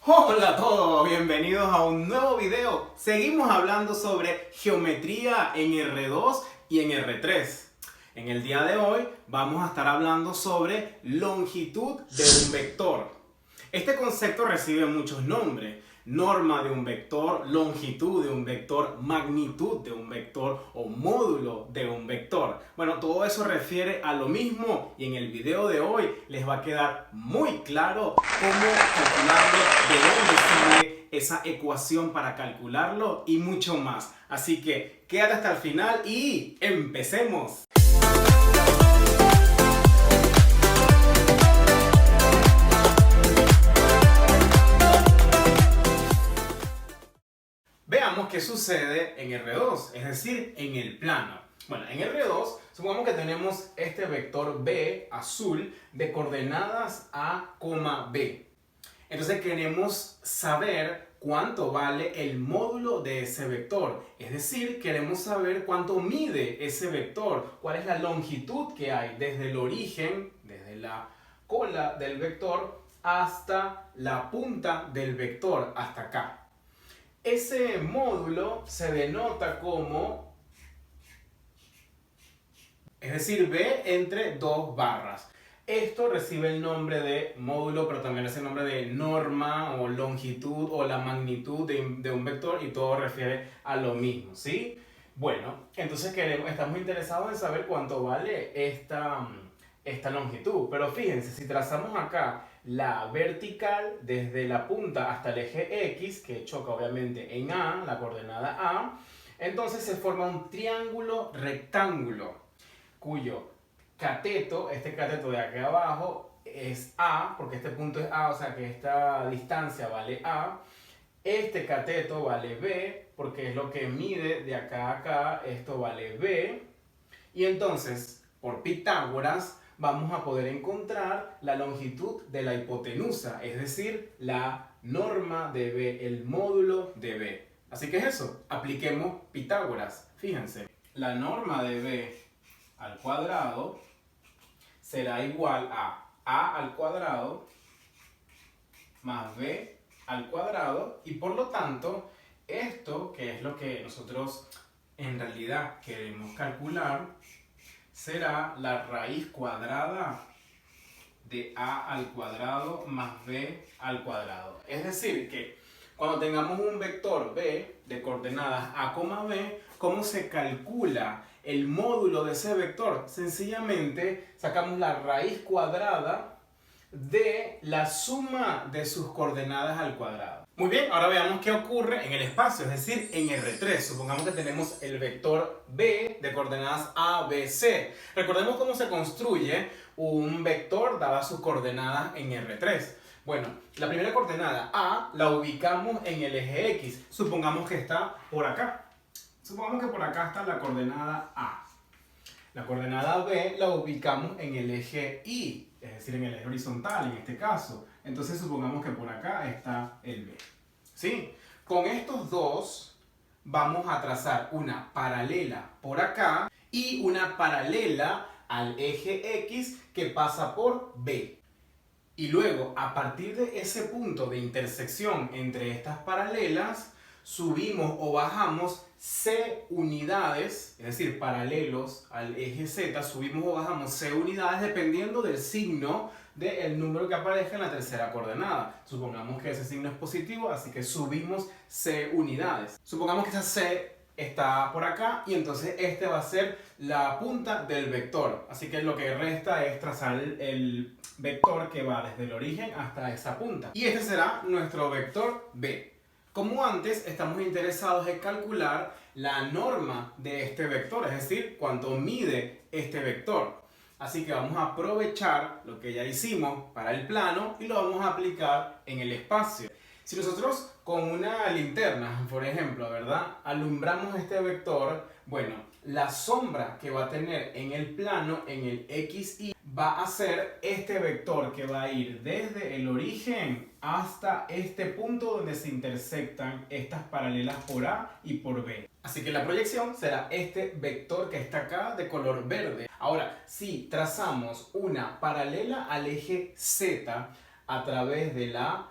Hola a todos, bienvenidos a un nuevo video. Seguimos hablando sobre geometría en R2 y en R3. En el día de hoy vamos a estar hablando sobre longitud de un vector. Este concepto recibe muchos nombres: norma de un vector, longitud de un vector, magnitud de un vector o módulo de un vector. Bueno, todo eso refiere a lo mismo y en el video de hoy les va a quedar muy claro cómo calcularlo, de dónde sale esa ecuación para calcularlo y mucho más. Así que quédate hasta el final y empecemos. Veamos qué sucede en R2, es decir, en el plano. Bueno, en R2, supongamos que tenemos este vector B azul de coordenadas A, B. Entonces queremos saber cuánto vale el módulo de ese vector. Es decir, queremos saber cuánto mide ese vector, cuál es la longitud que hay desde el origen, desde la cola del vector, hasta la punta del vector, hasta acá. Ese módulo se denota como, es decir, B entre dos barras. Esto recibe el nombre de módulo, pero también recibe el nombre de norma o longitud o la magnitud de un vector, y todo refiere a lo mismo, ¿sí? Bueno, entonces estamos interesados en saber cuánto vale esta longitud. Pero fíjense, si trazamos acá la vertical desde la punta hasta el eje X, que choca obviamente en A, la coordenada A, entonces se forma un triángulo rectángulo cuyo cateto, este cateto de aquí abajo, es A, porque este punto es A, o sea que esta distancia vale A. Este cateto vale B, porque es lo que mide de acá a acá, esto vale B. Y entonces, por Pitágoras, vamos a poder encontrar la longitud de la hipotenusa, es decir, la norma de B, el módulo de B. Así que es eso, apliquemos Pitágoras. Fíjense, la norma de B al cuadrado será igual a al cuadrado más B al cuadrado, y por lo tanto, esto, que es lo que nosotros en realidad queremos calcular, será la raíz cuadrada de A al cuadrado más B al cuadrado. Es decir, que cuando tengamos un vector B de coordenadas A, B, ¿cómo se calcula el módulo de ese vector? Sencillamente sacamos la raíz cuadrada de la suma de sus coordenadas al cuadrado. Muy bien, ahora veamos qué ocurre en el espacio, es decir, en R3. Supongamos que tenemos el vector B de coordenadas A, B, C. Recordemos cómo se construye un vector dadas sus coordenadas en R3. Bueno, la primera coordenada A la ubicamos en el eje X. Supongamos que está por acá. Supongamos que por acá está la coordenada A. La coordenada B la ubicamos en el eje Y, es decir, en el eje horizontal en este caso. Entonces supongamos que por acá está el B. ¿Sí? Con estos dos vamos a trazar una paralela por acá y una paralela al eje X que pasa por B. Y luego, a partir de ese punto de intersección entre estas paralelas, subimos o bajamos C unidades, es decir, paralelos al eje Z, subimos o bajamos C unidades dependiendo del signo del número que aparezca en la tercera coordenada. Supongamos que ese signo es positivo, así que subimos C unidades. Supongamos que esa C está por acá y entonces este va a ser la punta del vector. Así que lo que resta es trazar el vector que va desde el origen hasta esa punta. Y este será nuestro vector B. Como antes, estamos interesados en calcular la norma de este vector, es decir, cuánto mide este vector. Así que vamos a aprovechar lo que ya hicimos para el plano y lo vamos a aplicar en el espacio. Si nosotros con una linterna, por ejemplo, ¿verdad?, alumbramos este vector, bueno, la sombra que va a tener en el plano, en el XY, va a ser este vector que va a ir desde el origen hasta este punto donde se intersectan estas paralelas por A y por B. Así que la proyección será este vector que está acá de color verde. Ahora, si trazamos una paralela al eje Z a través de la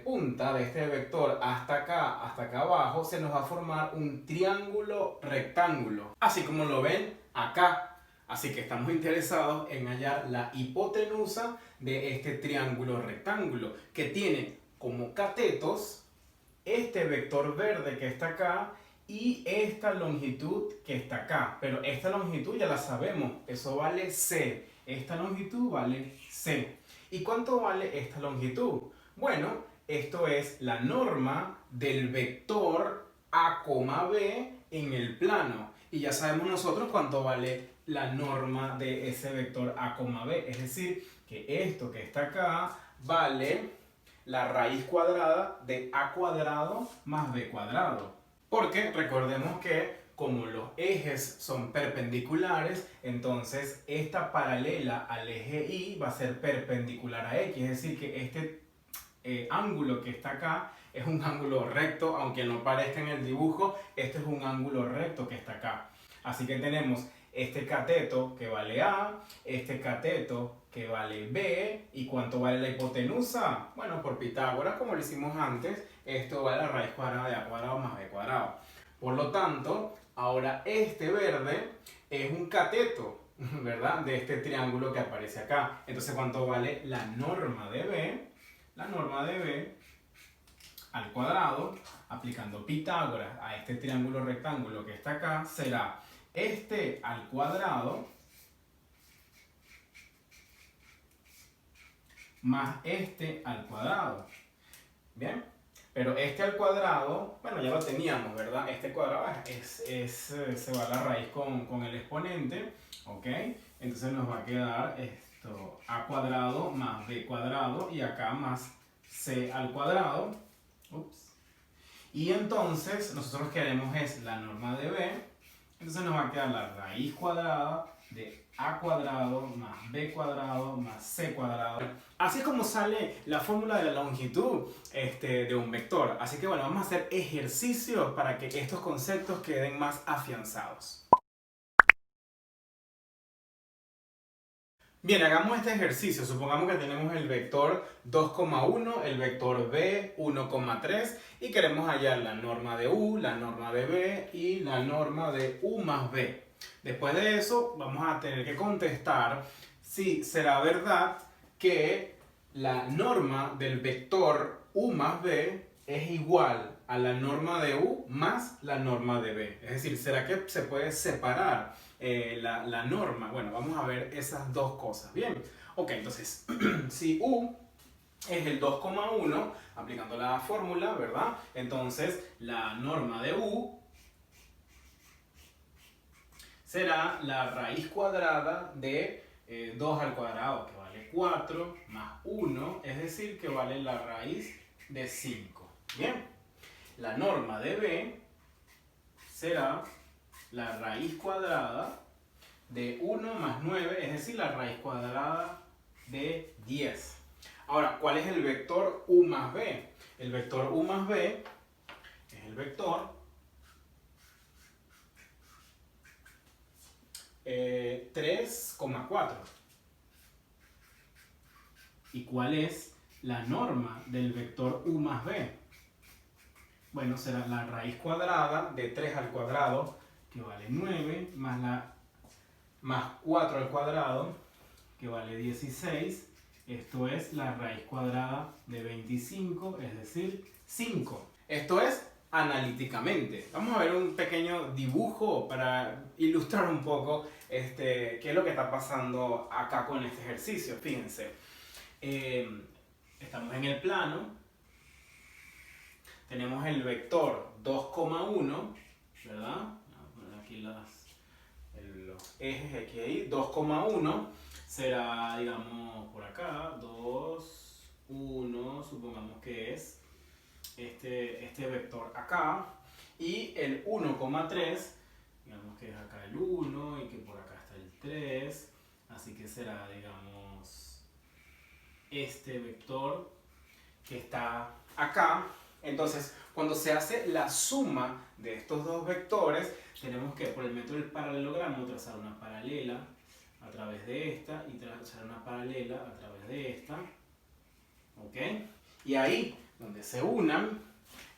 punta de este vector hasta acá abajo, se nos va a formar un triángulo rectángulo, así como lo ven acá. Así que estamos interesados en hallar la hipotenusa de este triángulo rectángulo, que tiene como catetos este vector verde que está acá y esta longitud que está acá. Pero esta longitud ya la sabemos, eso vale C. Esta longitud vale C. ¿Y cuánto vale esta longitud? Bueno, esto es la norma del vector A, B en el plano. Y ya sabemos nosotros cuánto vale la norma de ese vector A, B. Es decir, que esto que está acá vale la raíz cuadrada de A cuadrado más B cuadrado. Porque recordemos que como los ejes son perpendiculares, entonces esta paralela al eje Y va a ser perpendicular a X. Es decir, que este ángulo que está acá es un ángulo recto, aunque no parezca en el dibujo, este es un ángulo recto que está acá. Así que tenemos este cateto que vale A, este cateto que vale B, ¿y cuánto vale la hipotenusa? Bueno, por Pitágoras, como lo hicimos antes, esto vale la raíz cuadrada de A cuadrado más B cuadrado. Por lo tanto, ahora este verde es un cateto, ¿verdad? De este triángulo que aparece acá. Entonces, ¿cuánto vale la norma de B? La norma de B al cuadrado, aplicando Pitágoras a este triángulo rectángulo que está acá, será este al cuadrado más este al cuadrado. ¿Bien? Pero este al cuadrado, bueno, ya lo teníamos, ¿verdad? Este cuadrado se va a la raíz con el exponente, ¿ok? Entonces nos va a quedar esto, A cuadrado más B cuadrado y acá más C al cuadrado. Ups. Y entonces nosotros queremos es la norma de B, entonces nos va a quedar la raíz cuadrada de A cuadrado más B cuadrado más C cuadrado. Así es como sale la fórmula de la longitud de un vector. Así que bueno, vamos a hacer ejercicios para que estos conceptos queden más afianzados. Bien, hagamos este ejercicio. Supongamos que tenemos el vector 2,1, el vector b 1,3 y queremos hallar la norma de u, la norma de b y la norma de u más b. Después de eso vamos a tener que contestar si será verdad que la norma del vector u más b es igual a la norma de u más la norma de b. Es decir, ¿será que se puede separar la norma? Bueno, vamos a ver esas dos cosas. Bien, ok, entonces, si u es el 2,1, aplicando la fórmula, ¿verdad? Entonces, la norma de u será la raíz cuadrada de 2 al cuadrado, que vale 4, más 1, es decir, que vale la raíz de 5. Bien, la norma de b será la raíz cuadrada de 1 más 9, es decir, la raíz cuadrada de 10. Ahora, ¿cuál es el vector u más b? El vector u más b es el vector 3,4. ¿Y cuál es la norma del vector u más b? Bueno, será la raíz cuadrada de 3 al cuadrado, que vale 9, más 4 al cuadrado, que vale 16. Esto es la raíz cuadrada de 25, es decir, 5. Esto es analíticamente. Vamos a ver un pequeño dibujo para ilustrar un poco qué es lo que está pasando acá con este ejercicio. Fíjense, estamos en el plano. Tenemos el vector 2,1, ¿verdad? Vamos a poner aquí los ejes aquí ahí. 2,1 será, digamos, por acá. 2, 1, supongamos que es este vector acá. Y el 1,3, digamos que es acá el 1 y que por acá está el 3. Así que será, digamos, este vector que está acá. Entonces, cuando se hace la suma de estos dos vectores, tenemos que, por el método del paralelogramo, trazar una paralela a través de esta y trazar una paralela a través de esta. ¿Ok? Y ahí, donde se unan,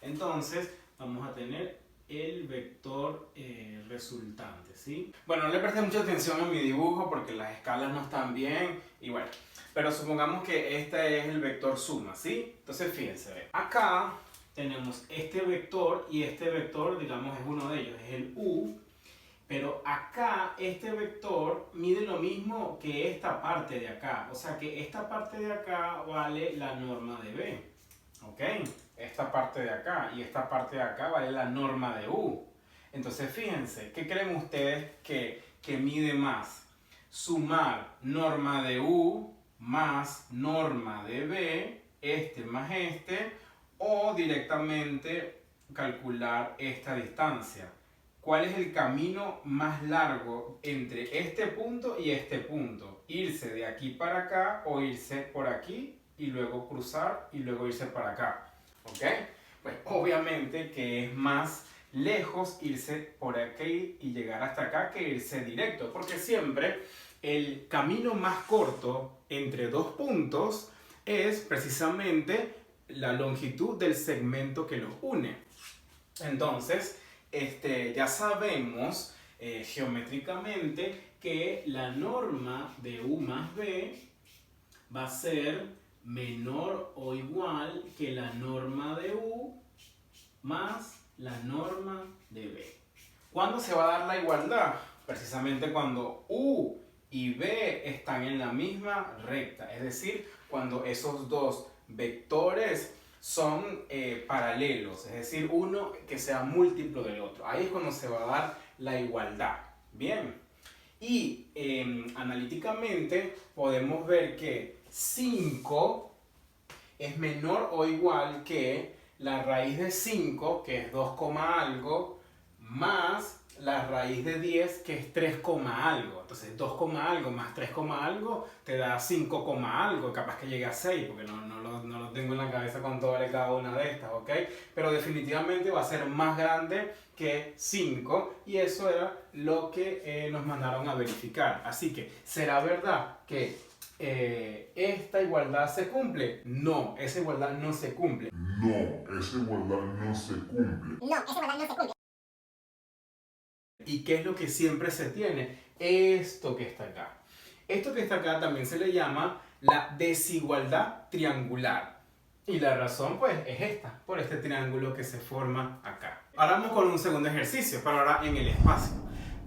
entonces vamos a tener el vector resultante, ¿sí? Bueno, no le presté mucha atención a mi dibujo porque las escalas no están bien y bueno, pero supongamos que este es el vector suma, ¿sí? Entonces fíjense, ¿ve? Acá tenemos este vector y este vector, digamos, es uno de ellos, es el u, pero acá este vector mide lo mismo que esta parte de acá, o sea que esta parte de acá vale la norma de b, ¿ok? Esta parte de acá y esta parte de acá vale la norma de u. Entonces fíjense, ¿qué creen ustedes que mide más? Sumar norma de u más norma de b, este más este, o directamente calcular esta distancia. ¿Cuál es el camino más largo entre este punto y este punto? ¿Irse de aquí para acá o irse por aquí y luego cruzar y luego irse para acá? ¿Ok? Pues obviamente que es más lejos irse por aquí y llegar hasta acá que irse directo, porque siempre el camino más corto entre dos puntos es precisamente la longitud del segmento que los une. Entonces, ya sabemos geométricamente que la norma de u más b va a ser menor o igual que la norma de u más la norma de b. ¿Cuándo se va a dar la igualdad? Precisamente cuando u y b están en la misma recta, es decir, cuando esos dos vectores son paralelos, es decir, uno que sea múltiplo del otro. Ahí es cuando se va a dar la igualdad. Bien. Y analíticamente podemos ver que 5 es menor o igual que la raíz de 5, que es 2, algo, más la raíz de 10, que es 3, algo. Entonces 2, algo más 3, algo te da 5, algo. Capaz que llegue a 6, porque no lo tengo en la cabeza cuánto vale cada una de estas, ¿ok? Pero definitivamente va a ser más grande que 5 y eso era lo que nos mandaron a verificar. Así que, ¿será verdad que esta igualdad se cumple? No, esa igualdad no se cumple. No, esa igualdad no se cumple. No, esa igualdad no se cumple. ¿Y qué es lo que siempre se tiene? Esto que está acá. Esto que está acá también se le llama la desigualdad triangular. Y la razón pues es esta, por este triángulo que se forma acá. Ahora vamos con un segundo ejercicio, pero ahora en el espacio.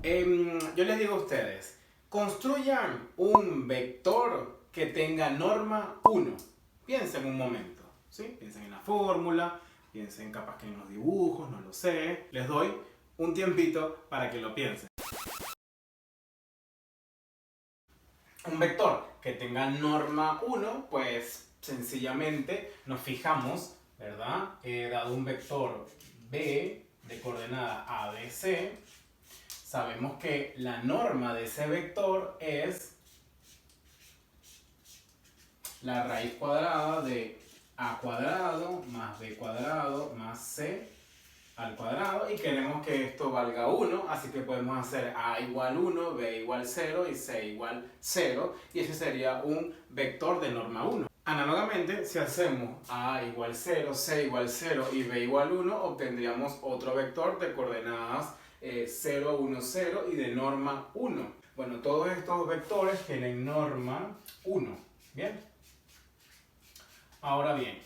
Yo les digo a ustedes, construyan un vector que tenga norma 1. Piensen un momento, ¿sí? Piensen en la fórmula, piensen capaz que en los dibujos, no lo sé. Les doy un tiempito para que lo piensen. Un vector que tenga norma 1, pues sencillamente nos fijamos, ¿verdad? Dado un vector B de coordenada ABC, sabemos que la norma de ese vector es la raíz cuadrada de A cuadrado más B cuadrado más C al cuadrado y queremos que esto valga 1, así que podemos hacer A igual 1, B igual 0 y C igual 0 y ese sería un vector de norma 1. Análogamente, si hacemos A igual 0, C igual 0 y B igual 1, obtendríamos otro vector de coordenadas 0, 1, 0 y de norma 1. Bueno, todos estos vectores tienen norma 1. ¿Bien? Ahora bien,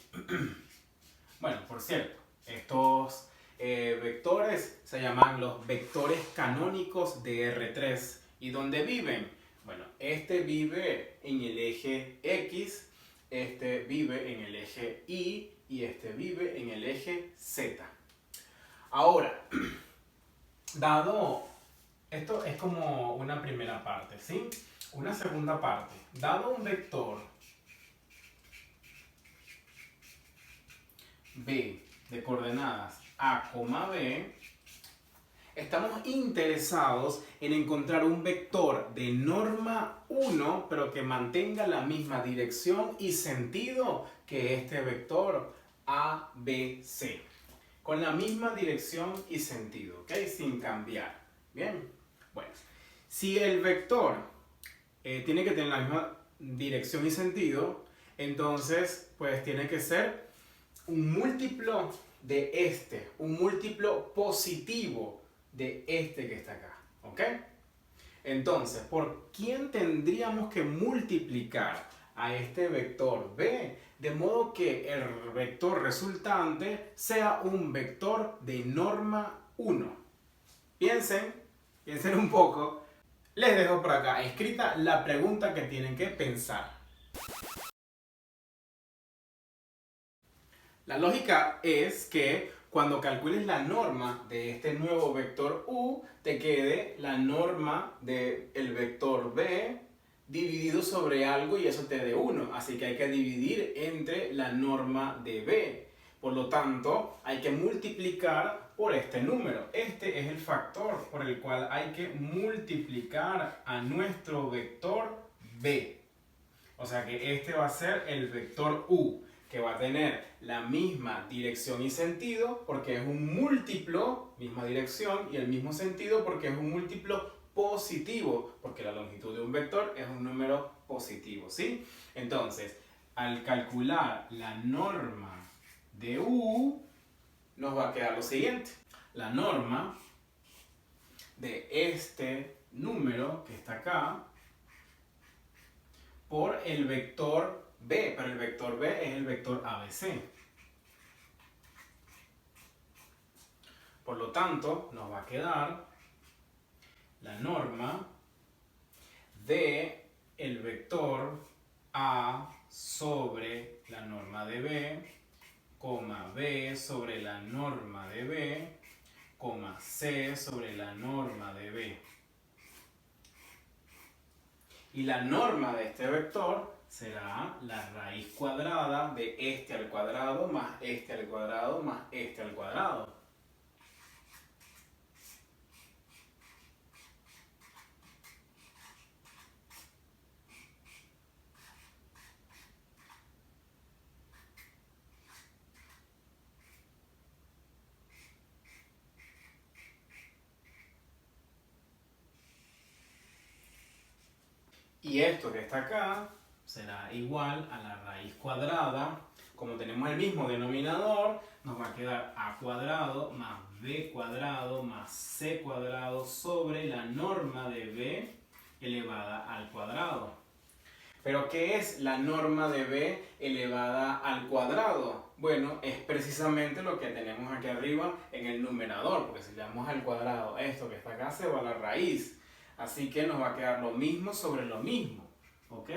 bueno, por cierto, estos vectores se llaman los vectores canónicos de R3. ¿Y dónde viven? Bueno, este vive en el eje X, este vive en el eje Y y este vive en el eje Z. Ahora, dado, esto es como una primera parte, ¿sí? Una segunda parte, dado un vector B de coordenadas A, B, estamos interesados en encontrar un vector de norma 1, pero que mantenga la misma dirección y sentido que este vector ABC. Con la misma dirección y sentido, ¿ok? Sin cambiar. Bien. Bueno, si el vector tiene que tener la misma dirección y sentido, Entonces, pues tiene que ser un múltiplo de este, un múltiplo positivo de este que está acá, ¿ok? Entonces, ¿por quién tendríamos que multiplicar a este vector b? De modo que el vector resultante sea un vector de norma 1. Piensen un poco. Les dejo por acá escrita la pregunta que tienen que pensar. La lógica es que cuando calcules la norma de este nuevo vector u, te quede la norma del vector b dividido sobre algo y eso te dé 1. Así que hay que dividir entre la norma de b. Por lo tanto, hay que multiplicar por este número. Este es el factor por el cual hay que multiplicar a nuestro vector b. O sea que este va a ser el vector u, que va a tener la misma dirección y sentido porque es un múltiplo, misma dirección y el mismo sentido porque es un múltiplo positivo, porque la longitud de un vector es un número positivo, ¿sí? Entonces, al calcular la norma de u, nos va a quedar lo siguiente. La norma de este número que está acá por el vector b, pero el vector b es el vector ABC. Por lo tanto, nos va a quedar la norma de el vector a sobre la norma de b, coma b sobre la norma de b, coma c sobre la norma de b. Y la norma de este vector será la raíz cuadrada de este al cuadrado más este al cuadrado más este al cuadrado. Y esto que está acá será igual a la raíz cuadrada. Como tenemos el mismo denominador, nos va a quedar a cuadrado más b cuadrado más c cuadrado sobre la norma de b elevada al cuadrado. ¿Pero qué es la norma de b elevada al cuadrado? Bueno, es precisamente lo que tenemos aquí arriba en el numerador, porque si le damos al cuadrado esto que está acá, se va a la raíz. Así que nos va a quedar lo mismo sobre lo mismo, ¿ok?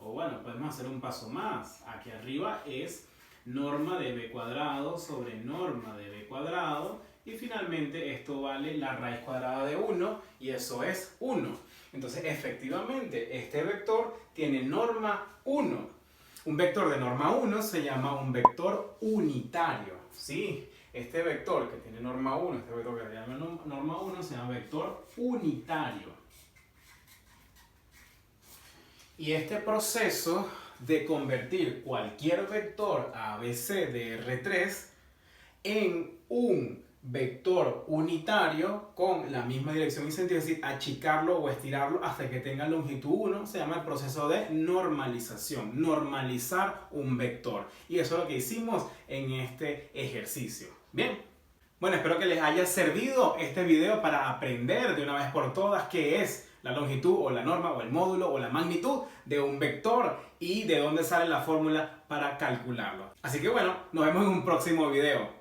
O bueno, podemos hacer un paso más. Aquí arriba es norma de b cuadrado sobre norma de b cuadrado. Y finalmente esto vale la raíz cuadrada de 1 y eso es 1. Entonces efectivamente este vector tiene norma 1. Un vector de norma 1 se llama un vector unitario, ¿sí? Este vector que tiene norma 1, este vector que tiene norma 1 se llama vector unitario. Y este proceso de convertir cualquier vector ABC de R3 en un vector unitario con la misma dirección y sentido, es decir, achicarlo o estirarlo hasta que tenga longitud 1, se llama el proceso de normalización, normalizar un vector. Y eso es lo que hicimos en este ejercicio. Bien, bueno, espero que les haya servido este video para aprender de una vez por todas qué es la longitud o la norma o el módulo o la magnitud de un vector y de dónde sale la fórmula para calcularlo. Así que bueno, nos vemos en un próximo video.